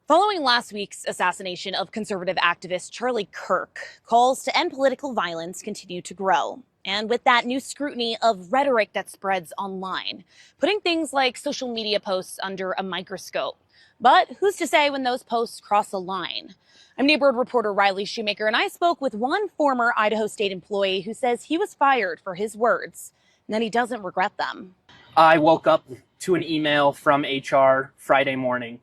Following last week's assassination of conservative activist Charlie Kirk, calls to end political violence continue to grow. And with that, new scrutiny of rhetoric that spreads online, putting things like social media posts under a microscope. But who's to say when those posts cross a line? I'm neighborhood reporter Riley Shoemaker, and I spoke with one former Idaho state employee who says he was fired for his words, and that he doesn't regret them. I woke up to an email from HR Friday morning.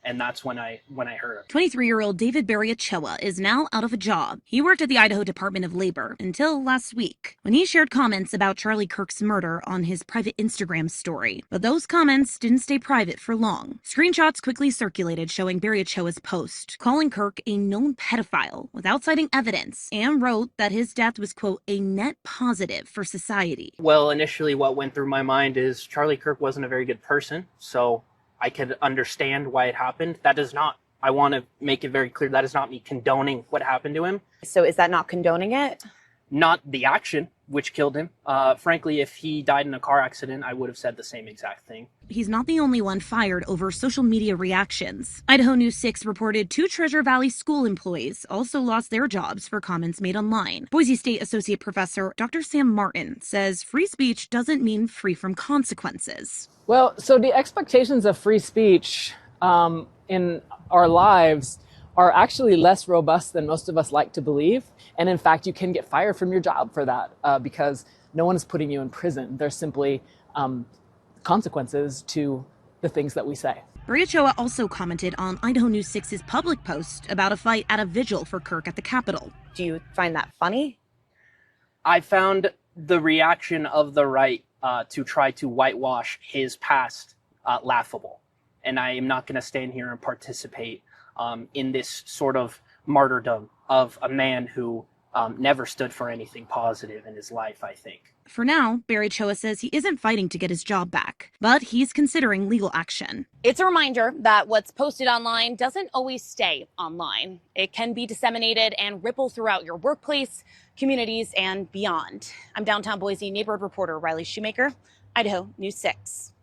And that's when I heard it. 23-year-old David Barry-Ochoa is now out of a job. He worked at the Idaho Department of Labor until last week, when he shared comments about Charlie Kirk's murder on his private Instagram story. But those comments didn't stay private for long. Screenshots quickly circulated showing Barry-Ochoa's post, calling Kirk a known pedophile without citing evidence, and wrote that his death was, quote, a net positive for society. Well, initially what went through my mind is Charlie Kirk wasn't a very good person, so I could understand why it happened. That is not, I want to make it very clear, that is not me condoning what happened to him. So is that not condoning it? Not the action which killed him. Frankly, if he died in a car accident, I would have said the same exact thing. He's not the only one fired over social media reactions. Idaho News 6 reported 2 Treasure Valley school employees also lost their jobs for comments made online. Boise State Associate Professor Dr. Sam Martin says free speech doesn't mean free from consequences. Well, so the expectations of free speech in our lives are actually less robust than most of us like to believe. And in fact, you can get fired from your job for that because no one is putting you in prison. There's simply consequences to the things that we say. Barry-Ochoa also commented on Idaho News 6's public post about a fight at a vigil for Kirk at the Capitol. Do you find that funny? I found the reaction of the right to try to whitewash his past laughable. And I am not going to stand here and participate in this sort of martyrdom of a man who never stood for anything positive in his life, I think. For now, Barry-Ochoa says he isn't fighting to get his job back, but he's considering legal action. It's a reminder that what's posted online doesn't always stay online. It can be disseminated and ripple throughout your workplace, communities, and beyond. I'm downtown Boise neighborhood reporter Riley Shoemaker, Idaho News 6.